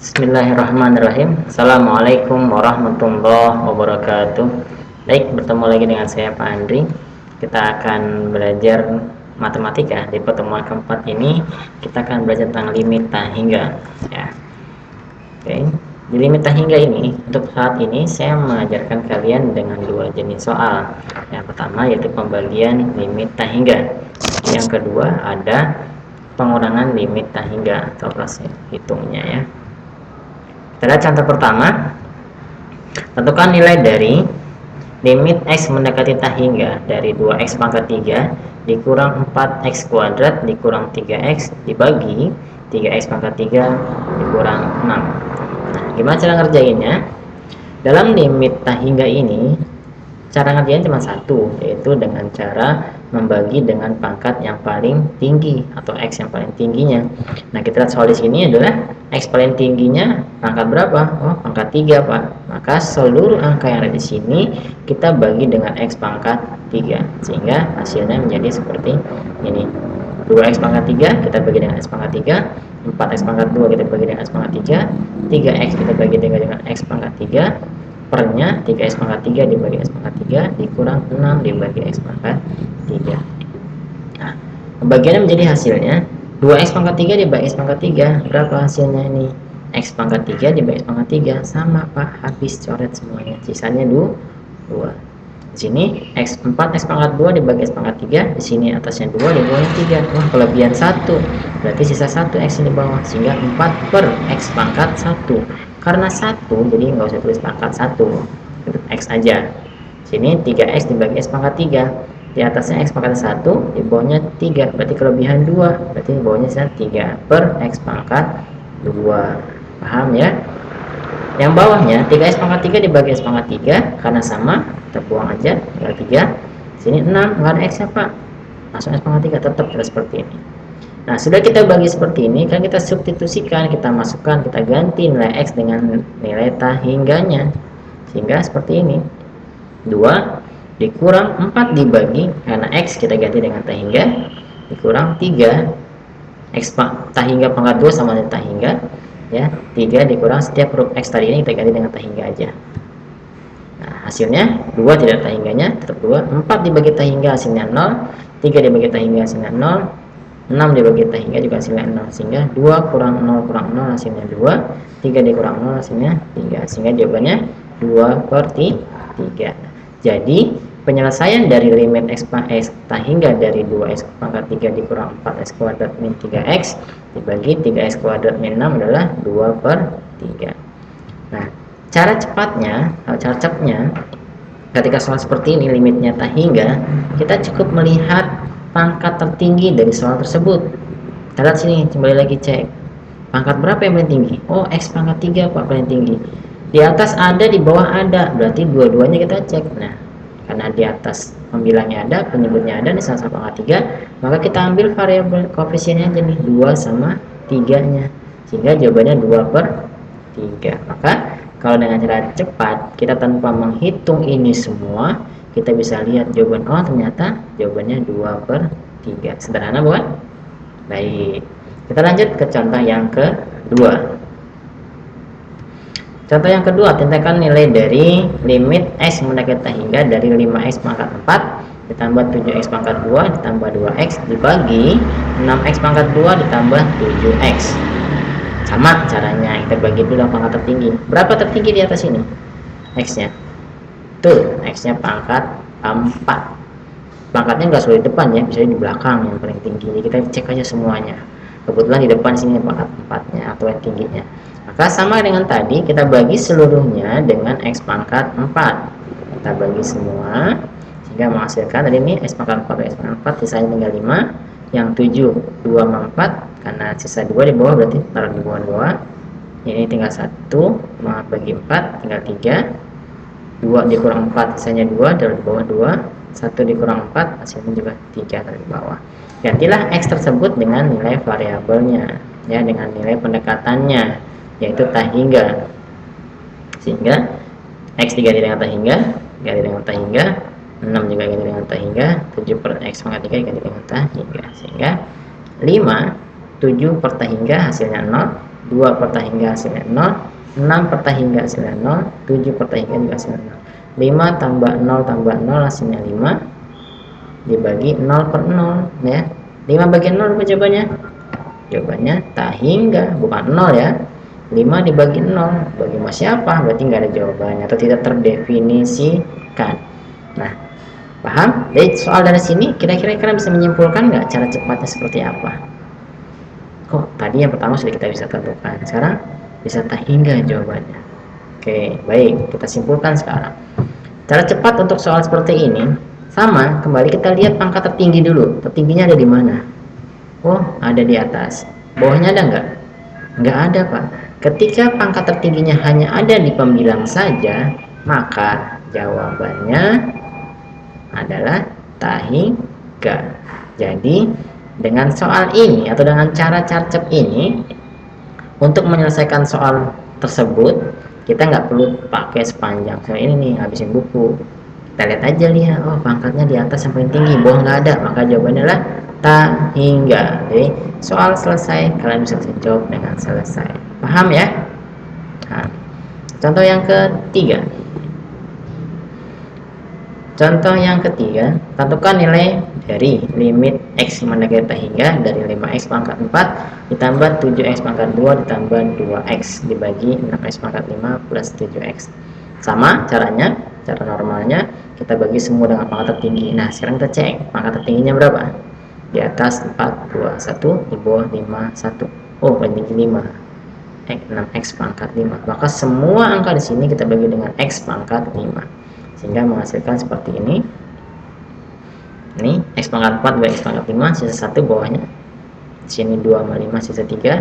Bismillahirrahmanirrahim. Assalamualaikum warahmatullahi wabarakatuh. Baik, bertemu lagi dengan saya Pak Andri. Kita akan belajar matematika. Di pertemuan keempat ini kita akan belajar tentang limit tak hingga. Ya. Oke. Di limit tak hingga ini, untuk saat ini saya mengajarkan kalian dengan dua jenis soal. Yang pertama yaitu pembagian limit tak hingga. Yang kedua ada pengurangan limit tak hingga atau proses hitungnya ya. Kita lihat contoh pertama. Tentukan nilai dari limit x mendekati tak hingga dari 2x pangkat 3 dikurang 4x kuadrat dikurang 3x dibagi 3x pangkat 3 dikurang 6. Nah, gimana cara ngerjainnya? Dalam limit tak hingga ini, cara ngerjain cuma satu, yaitu dengan cara membagi dengan pangkat yang paling tinggi atau x yang paling tingginya. Nah, kita lihat soal di sini adalah x paling tingginya pangkat berapa? Oh, pangkat 3, Pak. Maka seluruh angka yang ada di sini kita bagi dengan x pangkat 3 sehingga hasilnya menjadi seperti ini. 2x pangkat 3 kita bagi dengan x pangkat 3, 4x pangkat 2 kita bagi dengan x pangkat 3, 3x kita bagi dengan x pangkat 3, pernya 3x pangkat 3 dibagi x pangkat 3 dikurang 6 dibagi x pangkat 3. Nah, pembagiannya menjadi hasilnya 2x pangkat 3 dibagi x pangkat 3. Berapa hasilnya ini? X pangkat 3 dibagi x pangkat 3. Sama, Pak. Habis coret semuanya. Sisanya 2. Di sini x pangkat 2 dibagi x pangkat 3. Di sini atasnya 2, di bawahnya 3. Wah, kelebihan 1. Berarti sisa 1x di bawah. Sehingga 4 per x pangkat 1. Karena 1, jadi nggak usah tulis pangkat 1, x aja. Sini 3x dibagi x pangkat 3. Di atasnya x pangkat 1, di bawahnya 3. Berarti kelebihan 2. Berarti di bawahnya 3 per x pangkat 2. Paham ya? Yang bawahnya 3x pangkat 3 dibagi x pangkat 3. Karena sama, kita buang aja, tinggal 3. Sini 6, nggak ada x ya, Pak. Langsung x pangkat 3, tetap seperti ini. Nah, sudah kita bagi seperti ini, kan kita substitusikan, kita masukkan, kita ganti nilai x dengan nilai tak hingganya. Sehingga seperti ini. 2 dikurang 4 dibagi, karena x kita ganti dengan tak hingga, dikurang 3. X tak hingga pangkat 2 sama dengan tak hingga. Ya, 3 dikurang setiap huruf x tadi ini kita ganti dengan tak hingga aja. Nah, hasilnya 2 tidak tak hingganya, tetap 2. 4 dibagi tak hingga hasilnya 0. 3 dibagi tak hingga hasilnya 0. 6 dibagi tak hingga juga hasilnya 0, sehingga 2 kurang 0 kurang 0 hasilnya 2, 3 dikurang 0 hasilnya 3, sehingga jawabannya 2 per 3. Jadi penyelesaian dari limit x tak hingga dari 2x pangkat 3 dikurang 4x kuadrat min 3x dibagi 3x kuadrat min 6 adalah 2 per 3. Nah, cara cepatnya atau cara cepatnya ketika soal seperti ini limitnya tak hingga, kita cukup melihat pangkat tertinggi dari soal tersebut. Kita lihat sini, kembali lagi cek. Pangkat berapa yang paling tinggi? Oh, x pangkat 3 Pak paling tinggi. Di atas ada, di bawah ada. Berarti dua-duanya kita cek. Nah, karena di atas pembilangnya ada, penyebutnya ada, di sama pangkat 3, maka kita ambil variabel koefisiennya aja nih, 2 sama 3-nya. Sehingga jawabannya 2 per 3. Maka kalau dengan cara cepat, kita tanpa menghitung ini semua, kita bisa lihat jawaban, oh ternyata jawabannya 2 per 3. Sederhana bukan? Baik, kita lanjut ke contoh yang kedua. Contoh yang kedua, tentukan nilai dari limit x mendekati tak hingga dari 5x pangkat 4 ditambah 7x pangkat 2 ditambah 2x dibagi 6x pangkat 2 ditambah 7x. Sama caranya, kita bagi dulu pangkat tertinggi. Berapa tertinggi di atas ini? X-nya. Tuh, x-nya pangkat 4. Pangkatnya nggak selalu di depan ya, bisa di belakang yang paling tinggi. Jadi kita cek aja semuanya. Kebetulan di depan sini pangkat 4-nya atau yang tingginya. Maka sama dengan tadi, kita bagi seluruhnya dengan x pangkat 4. Kita bagi semua sehingga menghasilkan tadi ini x pangkat 4 x pangkat 4, sisanya tinggal 5. Yang 7 2 sama 4, karena sisa 2 di bawah berarti taruh di bawah 2. Ini tinggal 1, 5 bagi 4 tinggal 3. 2 dikurang 4 sisanya 2, taruh di bawah 2. 1 dikurang 4 hasilnya juga 3, taruh di bawah. Gantilah x tersebut dengan nilai variabelnya ya, dengan nilai pendekatannya yaitu tak hingga. Sehingga x diganti dengan tak hingga, ganti dengan tak hingga, 6 juga ganti dengan tak hingga, 7 per x pangkat 3 ganti dengan tak hingga. Sehingga 5, 7 per tak hingga hasilnya 0, 2 per tak hingga hasilnya 0, 6 per tak hingga hasilnya 0, 7 per tak hingga juga hasilnya 0. 5 tambah 0 tambah 0 hasilnya 5 dibagi 0 per 0 ya. 5 bagi 0 apa jawabannya? Jawabannya tak hingga, bukan 0 ya. 5 dibagi 0 bagi siapa? Berarti nggak ada jawabannya atau tidak terdefinisikan. Nah, paham? Jadi soal dari sini kira-kira kalian bisa menyimpulkan nggak cara cepatnya seperti apa? Kok tadi yang pertama sudah kita bisa tentukan, sekarang bisa tak hingga jawabannya. Oke, baik, kita simpulkan sekarang. Cara cepat untuk soal seperti ini sama, kembali kita lihat pangkat tertinggi dulu. Tertingginya ada di mana? Oh, ada di atas. Bawahnya ada nggak? Nggak ada, Pak. Ketika pangkat tertingginya hanya ada di pembilang saja, maka jawabannya adalah tak hingga. Jadi, dengan soal ini atau dengan cara carcep ini, untuk menyelesaikan soal tersebut, kita nggak perlu pakai sepanjang soal ini nih, habisin buku. Kita lihat aja, lihat, oh pangkatnya di atas yang paling tinggi, bawah nggak ada, maka jawabannya adalah tak hingga. Jadi soal selesai, kalian bisa jawab dengan selesai. Paham ya? Nah, contoh yang ketiga. Contoh yang ketiga, tentukan nilai dari limit x mendekati tak hingga dari 5x pangkat 4 ditambah 7x pangkat 2 ditambah 2x dibagi 6x pangkat 5 plus 7x. Sama caranya, cara normalnya kita bagi semua dengan pangkat tertinggi. Nah, sekarang kita cek pangkat tertingginya berapa. Di atas 4, 2, 1, di bawah 5, 1. Oh, paling tinggi 5. 6x pangkat 5. Maka semua angka di sini kita bagi dengan x pangkat 5. Sehingga menghasilkan seperti ini. Ini x pangkat 4 bagi x pangkat 5, sisa 1 bawahnya. Sini 2 sama 5 sisa 3,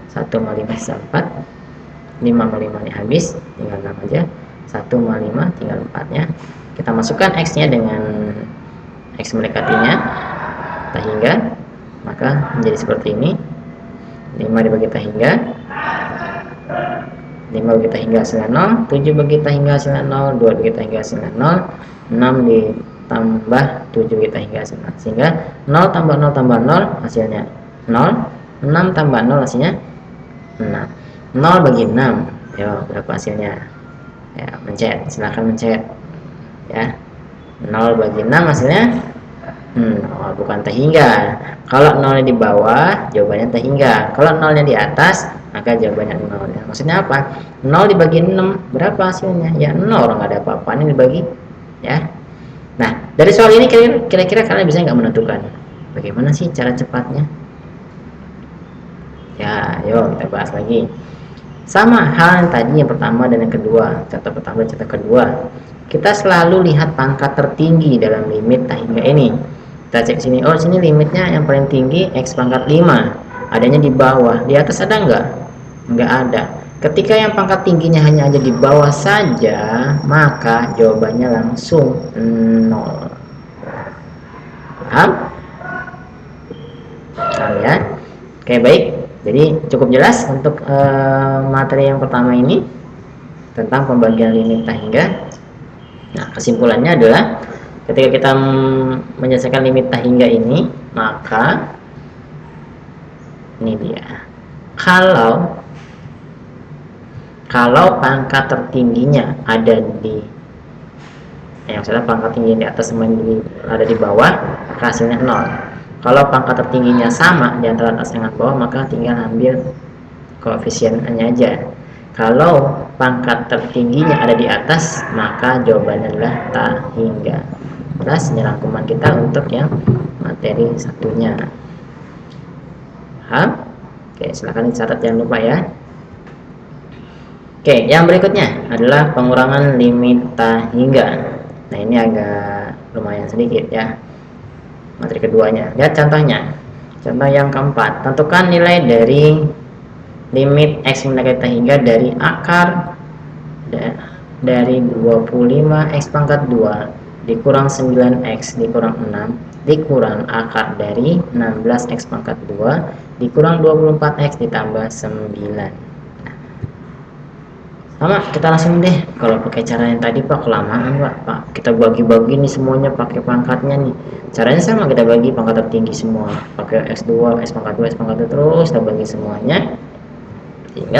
1 sama 5 sisa 4, 5 sama 5 ini habis, tinggal 6 aja. 1 sama 5 tinggal 4 nya. Kita masukkan x nya dengan x mendekatinya tak hingga, maka menjadi seperti ini. 5 dibagi tak hingga, 5 bagi tak hingga hasilnya 0, 7 bagi tak hingga hasilnya 0, 2 bagi tak hingga hasilnya 0, 6 ditambah 7 bagi tak hingga hasilnya 0. Sehingga 0 tambah 0 tambah 0 hasilnya 0, 6 tambah 0 hasilnya 6. 0 bagi 6, yo berapa hasilnya? Ya, mencet, silahkan mencet ya. 0 bagi 6 hasilnya oh, bukan tak hingga. Kalau 0 di bawah jawabannya tak hingga, kalau 0 nya di atas maka jawabannya 0 ya. Maksudnya apa? 0 dibagi 6 berapa hasilnya? Ya 0, nggak ada apa-apa ini dibagi ya. Nah, dari soal ini kira-kira kalian bisa nggak menentukan bagaimana sih cara cepatnya? Ya, yuk kita bahas lagi. Sama hal yang tadi yang pertama dan yang kedua. Contoh pertama dan contoh kedua. Kita selalu lihat pangkat tertinggi dalam limit tak hingga ini. Kita cek sini. Oh, sini limitnya yang paling tinggi x pangkat 5. Adanya di bawah. Di atas ada nggak? Nggak ada. Ketika yang pangkat tingginya hanya ada di bawah saja, maka jawabannya langsung 0. Paham? Paham ya? Oke, baik. Jadi cukup jelas untuk materi yang pertama ini tentang pembagian limit tak hingga. Nah, kesimpulannya adalah ketika kita menyelesaikan limit tak hingga ini, maka ini dia. Kalau pangkat tertingginya ada di yang salah pangkat tinggi di atas sama ada di bawah, hasilnya 0. Kalau pangkat tertingginya sama di antara atas dengan bawah, maka tinggal ambil koefisiennya aja. Kalau pangkat tertingginya ada di atas, maka jawabannya adalah tak hingga. Jelas ini rangkuman kita untuk yang materi satunya. Paham? Oke, silahkan dicatat, jangan lupa ya. Oke, yang berikutnya adalah pengurangan limit tak hingga. Nah, ini agak lumayan sedikit ya. Materi keduanya. Lihat contohnya. Contoh yang keempat. Tentukan nilai dari limit x mendekati tak hingga dari akar dari 25x pangkat 2 dikurang 9x dikurang 6 dikurang akar dari 16x pangkat 2 dikurang 24x ditambah 9. Sama, kita langsung deh. Kalau pakai cara yang tadi Pak kelamaan Pak. Kita bagi-bagi nih semuanya pakai pangkatnya nih. Caranya sama, kita bagi pangkat tertinggi semua. Pakai x2, x pangkat 2, x pangkat 2 terus kita bagi semuanya. Sehingga